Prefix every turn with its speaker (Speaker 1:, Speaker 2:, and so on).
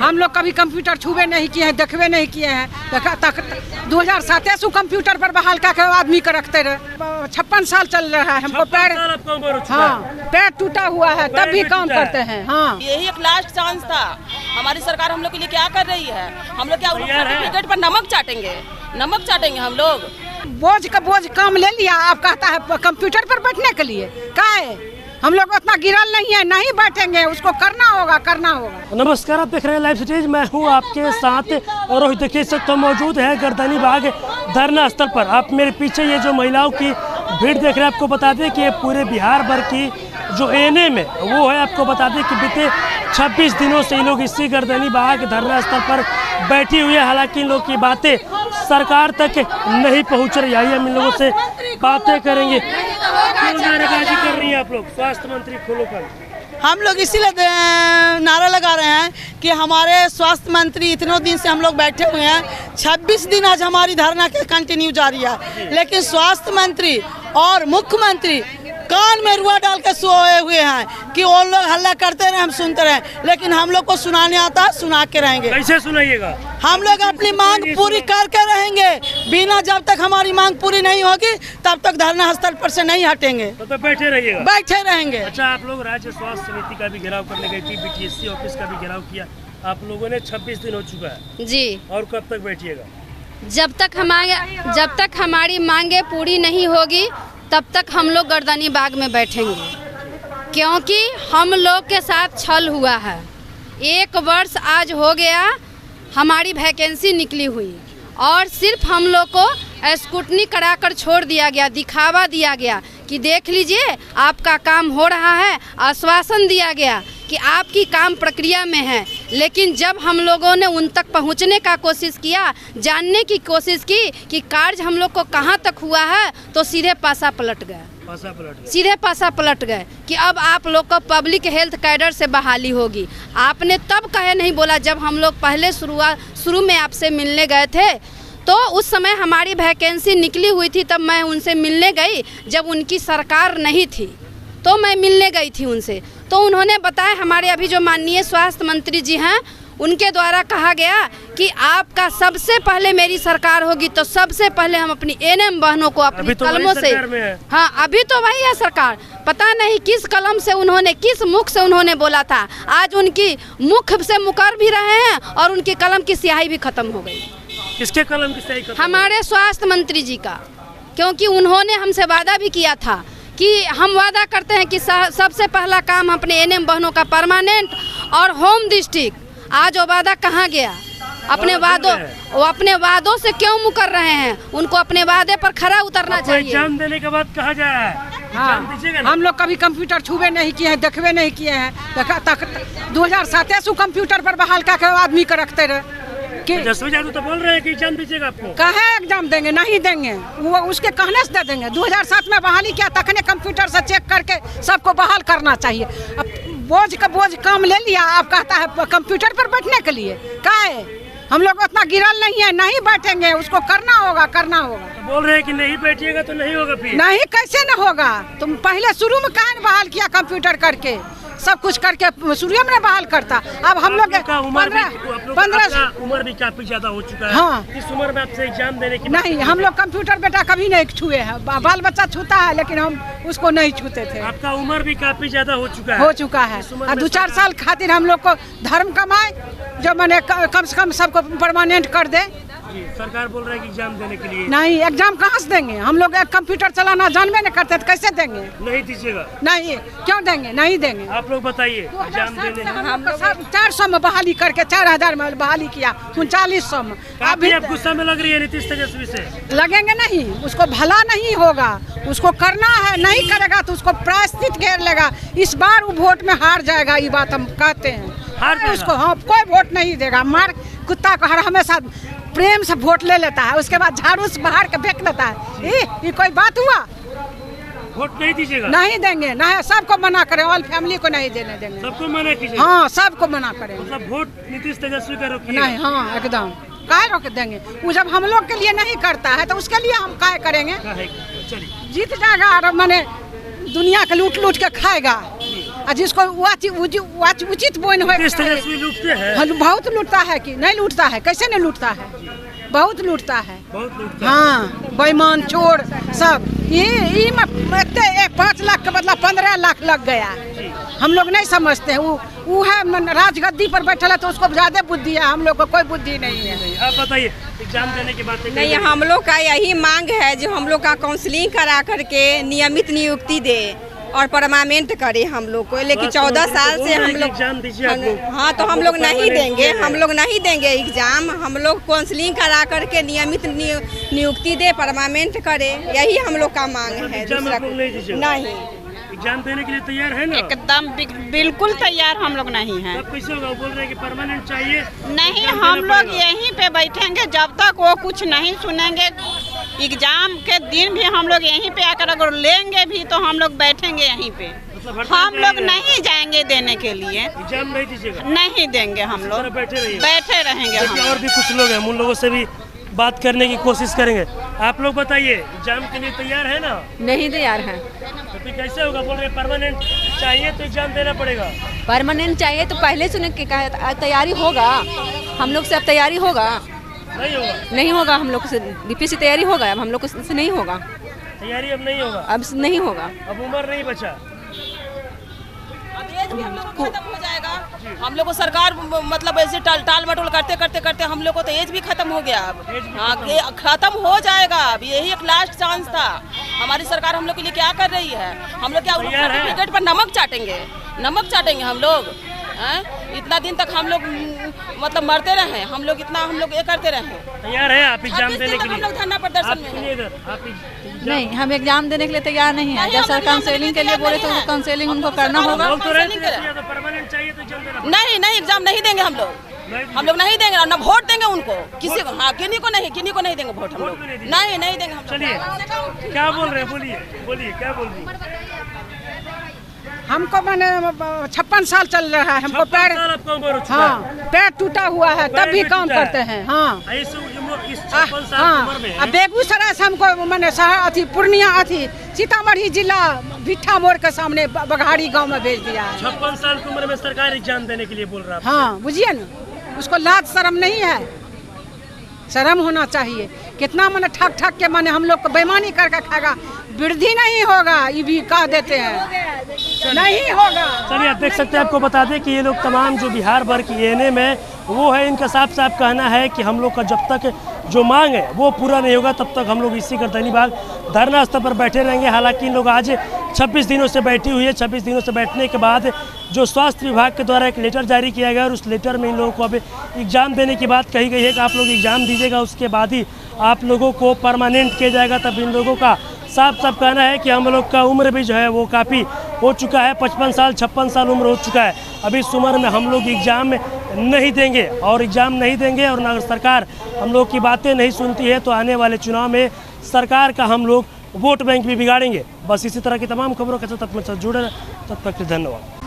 Speaker 1: हम लोग कभी कंप्यूटर छुबे नहीं किए हैं, देखबे नहीं किए हैं। 2007 से कंप्यूटर पर बहाल का आदमी का रखते रहे। 56 साल चल रहा है, हमको पैर टूटा हुआ है तब भी काम करते हैं। हाँ,
Speaker 2: यही एक लास्ट चांस था। हमारी सरकार हम लोग के लिए क्या कर रही है? हम लोग क्या सर्टिफिकेट पर नमक चाटेंगे हम लोग?
Speaker 1: बोझ का बोझ काम ले लिया, आप कहता है कंप्यूटर पर बैठने के लिए। क्या है, हम लोग उतना गिरल नहीं है, नहीं बैठेंगे, उसको करना होगा।
Speaker 3: नमस्कार, आप देख रहे हैं लाइव स्टेज। मैं हूं आपके साथ रोहित। देखिए इस वक्त तो मौजूद है गर्दनी बाग धरना स्थल पर। आप मेरे पीछे ये जो महिलाओं की भीड़ देख रहे हैं, आपको बता दें कि ये पूरे बिहार भर की जो एएनएम है वो है। आपको बता दें कि बीते 26 दिनों से ये लोग इसी गर्दनी बाग धरना स्थल पर बैठी हुई है। हालांकि इन लोग की बातें सरकार तक नहीं पहुंच रही। आइए हम इन लोगों से बातें करेंगे। क्यों नारेबाजी कर रही है आप लोग? स्वास्थ्य मंत्री खोलो कल।
Speaker 2: हम लोग इसीलिए नारा लगा रहे हैं कि हमारे स्वास्थ्य मंत्री, इतने दिन से हम लोग बैठे हुए हैं, 26 दिन आज हमारी धरना के कंटिन्यू जारी है, लेकिन स्वास्थ्य मंत्री और मुख्यमंत्री कान में रुआ डाल के सोए हुए हैं कि वो लोग हल्ला करते रहे, हम सुनते रहे, लेकिन हम लोग को सुनाने आता है, सुना के रहेंगे।
Speaker 3: कैसे सुनाइएगा?
Speaker 2: हम लोग अपनी मांग पूरी करके रहेंगे। बिना जब तक हमारी मांग पूरी नहीं होगी तब तक धरना स्थल पर से नहीं हटेंगे।
Speaker 3: तो बैठे रहिएगा?
Speaker 2: बैठे रहेंगे।
Speaker 3: अच्छा, आप लोग राज्य स्वास्थ्य समिति का भी घेराव करने गई थी, बीटीएससी ऑफिस का भी घेराव किया, आप लोगों ने 26 दिन हो चुका है
Speaker 4: जी।
Speaker 3: और कब तक बैठिएगा?
Speaker 4: जब तक हमारी मांगे पूरी नहीं होगी तब तक हम लोग गर्दनी बाग में बैठेंगे, क्योंकि हम लोग के साथ छल हुआ है। 1 वर्ष आज हो गया हमारी वैकेंसी निकली हुई और सिर्फ हम लोग को स्क्रूटनी कराकर छोड़ दिया गया, दिखावा दिया गया कि देख लीजिए आपका काम हो रहा है, आश्वासन दिया गया कि आपकी काम प्रक्रिया में है। लेकिन जब हम लोगों ने उन तक पहुंचने का कोशिश किया, जानने की कोशिश की कि कार्य हम लोग को कहां तक हुआ है, तो सीधे पासा पलट गए कि अब आप लोग को पब्लिक हेल्थ कैडर से बहाली होगी। आपने तब कहे नहीं बोला जब हम लोग पहले शुरू में आपसे मिलने गए थे, तो उस समय हमारी वैकेंसी निकली हुई थी, तब मैं उनसे मिलने गई। जब उनकी सरकार नहीं थी तो मैं मिलने गई थी उनसे, तो उन्होंने बताया, हमारे अभी जो माननीय स्वास्थ्य मंत्री जी हैं उनके द्वारा कहा गया कि आपका सबसे पहले मेरी सरकार होगी तो सबसे पहले हम अपनी एएनएम बहनों को अपनी कलमों से, हाँ अभी तो वही है सरकार, पता नहीं किस कलम से उन्होंने, किस मुख से उन्होंने बोला था। आज उनकी मुख से मुकर भी रहे हैं और उनकी कलम की स्याही भी खत्म हो गई।
Speaker 3: किसके कलम की स्याही खत्म?
Speaker 4: हमारे स्वास्थ्य मंत्री जी का, क्योंकि उन्होंने हमसे वादा भी किया था कि हम वादा करते हैं कि सबसे पहला काम अपने एएनएम बहनों का परमानेंट और होम डिस्ट्रिक्ट। आज वो वादा कहाँ गया? अपने वादों से क्यों मुकर रहे हैं? उनको अपने वादे पर खरा उतरना चाहिए।
Speaker 3: एग्जाम देने के बाद कहा जा रहा है
Speaker 1: हम लोग कभी कंप्यूटर छुबे नहीं किए हैं, देखबे नहीं किए हैं। 2007 से कंप्यूटर पर बहाल का आदमी का रखते रहे।
Speaker 3: जसवी जादू तो बोल रहे हैं कि एग्जाम दीजिएगा। आपको
Speaker 1: कहे एग्जाम देंगे? नहीं देंगे, वो उसके कहने से दे देंगे। 2007 में बहाली किया, तखने कंप्यूटर से चेक करके सबको बहाल करना चाहिए। अब बोझ का बोझ काम ले लिया, आप कहता है कंप्यूटर पर बैठने के लिए। क्या है, हम लोग उतना गिरल नहीं है, नहीं बैठेंगे, उसको करना होगा।
Speaker 3: तो बोल रहे हैं कि नहीं बैठिएगा तो नहीं होगा। फिर
Speaker 1: नहीं, कैसे न होगा? तुम पहले शुरू में कहाँ बहाल किया कंप्यूटर करके, सब कुछ करके शुरू में बहाल करता। अब हम लोग 15
Speaker 3: उम्र भी काफी ज्यादा हो चुका है।
Speaker 1: हाँ,
Speaker 3: इस उम्र में आपसे एग्जाम देने की
Speaker 1: नहीं, हम लोग कंप्यूटर बेटा कभी नहीं छुए हैं। बाल बच्चा छूता है लेकिन हम उसको नहीं छूते थे।
Speaker 3: आपका उम्र भी काफी ज्यादा हो चुका है।
Speaker 1: और 2-4 साल खातिर हम लोग को धर्म कमाए, जो मैंने कम से कम सबको परमानेंट कर दे।
Speaker 3: सरकार बोल रहा है कि एग्जाम देने के लिए।
Speaker 1: नहीं, एग्जाम कहाँ से देंगे? हम लोग कंप्यूटर चलाना जानबे नहीं करते तो कैसे देंगे?
Speaker 3: नहीं दीजिएगा?
Speaker 1: नहीं, क्यों देंगे? नहीं देंगे।
Speaker 3: आप लोग बताइए। एग्जाम देने
Speaker 1: हम 400 में बहाली करके 4000 में बहाली किया, 3900 में।
Speaker 3: अभी आप गुस्सा में लग रही है नीतीश तेजस्वी से?
Speaker 1: लगेंगे नहीं, उसको भला नहीं होगा, उसको करना है। नहीं करेगा तो उसको प्रायश्चित घेर लेगा। इस बार वो वोट में हार जाएगा, ये बात हम कहते हैं। उसको हाँ, कोई वोट नहीं देगा। मार कुत्ता को हमेशा प्रेम से वोट ले लेता है, उसके बाद झाड़ू से बाहर के फेंक लेता है। ये कोई बात हुआ?
Speaker 3: वोट नहीं दीजिएगा?
Speaker 1: नहीं देंगे, नहीं, सबको मना करें, ऑल फैमिली को नहीं देने देंगे।
Speaker 3: सबको मना कीजिए?
Speaker 1: हाँ, सबको मना करें।
Speaker 3: मतलब वोट नीतीश तेजस्वी का रोकिए?
Speaker 1: नहीं, हाँ एकदम, काहे रोक देंगे? वो जब हम लोग के लिए नहीं करता है तो उसके लिए हम काहे करेंगे?
Speaker 3: चलिए,
Speaker 1: जीत जाएगा और मैंने दुनिया के लूट के खाएगा। और जिसको उचित बोन हो
Speaker 3: तेजस्वी लूटते हैं,
Speaker 1: बहुत लूटता है कि नहीं लूटता है, कैसे नहीं लूटता है, बहुत लूटता है,
Speaker 3: बहुत लूटता है।
Speaker 1: हाँ बेईमान चोर सब। ये 5 लाख का बदला 15 लाख लग गया। हम लोग नहीं समझते हैं, वो है राजगद्दी पर बैठा है तो उसको ज्यादा बुद्धि है, हम लोग को कोई बुद्धि नहीं है।
Speaker 3: आप बताइए, एग्जाम देने की बात
Speaker 5: नहीं, हम लोग का यही मांग है जो हम लोग का काउंसलिंग करा करके नियमित नियुक्ति दे और परमानेंट करे हम लोग को। लेकिन 14 साल से हम लोग
Speaker 3: एग्जाम दीजिए आप लोग।
Speaker 5: हाँ, तो हम लोग नहीं देंगे, हम लोग नहीं देंगे एग्जाम। हम लोग काउंसलिंग करा करके नियमित नियुक्ति दे, परमानेंट करे, यही हम लोग का मांग है।
Speaker 3: एग्जाम आप लोग नहीं दीजिए?
Speaker 5: नहीं,
Speaker 3: एग्जाम देने के लिए तैयार है ना?
Speaker 6: एकदम बिल्कुल तैयार हम लोग नहीं हैं।
Speaker 3: तब कैसे होगा? बोल रहे हैं कि परमानेंट चाहिए।
Speaker 6: नहीं, हम लोग यहीं पे बैठेंगे जब तक वो कुछ नहीं सुनेंगे। एग्जाम के दिन भी हम लोग यहीं पे आकर अगर लेंगे भी तो हम लोग बैठेंगे यहीं पे।
Speaker 3: मतलब
Speaker 6: हम लोग नहीं जाएंगे देने के लिए,
Speaker 3: एग्जाम नहीं दीजिएगा?
Speaker 6: नहीं देंगे हम लोग, बैठे रहेंगे हम।
Speaker 3: और भी कुछ लोग हैं, उन लोगों से भी बात करने की कोशिश करेंगे। आप लोग बताइए, एग्जाम के लिए तैयार है ना?
Speaker 7: नहीं तैयार है।
Speaker 3: तो फिर कैसे होगा? बोल रहे परमानेंट चाहिए तो एग्जाम देना पड़ेगा।
Speaker 7: परमानेंट चाहिए तो पहले से तैयारी होगा, हम लोग से अब तैयारी होगा?
Speaker 3: नहीं होगा,
Speaker 7: नहीं होगा। हम लोग से डीपी से तैयारी होगा, अब हम लोग से नहीं होगा,
Speaker 3: तैयारी अब नहीं होगा,
Speaker 7: अब नहीं होगा।
Speaker 3: अब उम्र नहीं बचा।
Speaker 2: खत्म हो जाएगा। हम लोग को सरकार मतलब ऐसे टाल मटोल करते करते करते हम लोग को तो एज भी खत्म हो गया। अब हाँ, खत्म हो जाएगा। अब यही एक लास्ट चांस था। हमारी सरकार हम लोग के लिए क्या कर रही है? हम लोग क्या सर्टिफिकेट पर नमक चाटेंगे हम लोग? इतना दिन तक हम लोग मतलब मरते रहे, हम लोग ये करते रहे।
Speaker 3: तैयार है आप एग्जाम देने के लिए?
Speaker 2: हम लोग धरना प्रदर्शन में हैं।
Speaker 7: नहीं, हम एग्जाम देने के लिए तैयार नहीं है। जब सर काउंसलिंग के लिए बोले तो काउंसलिंग उनको करना होगा।
Speaker 3: परमानेंट चाहिए तो एग्जाम देना।
Speaker 2: नहीं, एग्जाम नहीं देंगे हम लोग नहीं देंगे ना वोट देंगे उनको, किसी को। हाँ, किन्हीं को नहीं देंगे वोट हम लोग। नहीं देंगे हम।
Speaker 3: चलिए, क्या बोल रहे हैं? बोलिए क्या बोल रही है?
Speaker 1: हमको मैंने 56 साल चल रहा है, हमको पैर, हाँ पैर टूटा हुआ है, तब भी काम करते हैं। हाँ, अब बेगूसराय से हमको मैंने पूर्णिया सीतामढ़ी जिला भिट्ठा मोड़ के सामने बघाड़ी गांव में भेज दिया है।
Speaker 3: 56 साल की उम्र में सरकार एग्जाम देने के लिए बोल रहा है।
Speaker 1: हाँ, बुझिए ना, उसको लाज शर्म नहीं है, शर्म होना चाहिए। कितना मैंने ठग के मैंने हम लोग को बेईमानी करके खाएगा, वृद्धि नहीं होगा, ये भी कह देते हैं, नहीं होगा।
Speaker 3: चलिए, आप देख सकते हैं, आपको बता दें कि ये लोग तमाम जो बिहार भर की एएनएम है वो है, इनका साफ कहना है कि हम लोग का जब तक जो मांग है वो पूरा नहीं होगा तब तक हम लोग इसी गर्दनी बाग धरना स्थल पर बैठे रहेंगे। हालांकि इन लोग आज 26 दिनों से बैठी हुई है। 26 दिनों से बैठने के बाद जो स्वास्थ्य विभाग के द्वारा एक लेटर जारी किया गया और उस लेटर में इन लोगों को अब एग्ज़ाम देने की बात कही गई है कि आप लोग एग्ज़ाम दीजिएगा, उसके बाद ही आप लोगों को परमानेंट किया जाएगा। तब इन लोगों का साफ कहना है कि हम लोग का उम्र भी जो है वो काफ़ी हो चुका है, 55 साल 56 साल उम्र हो चुका है। अभी इस उम्र में हम लोग एग्ज़ाम नहीं देंगे और अगर सरकार हम लोग की बातें नहीं सुनती है तो आने वाले चुनाव में सरकार का हम लोग वोट बैंक भी बिगाड़ेंगे। बस इसी तरह की तमाम खबरों के साथ अपने साथ जुड़े रहें। तब तक के धन्यवाद।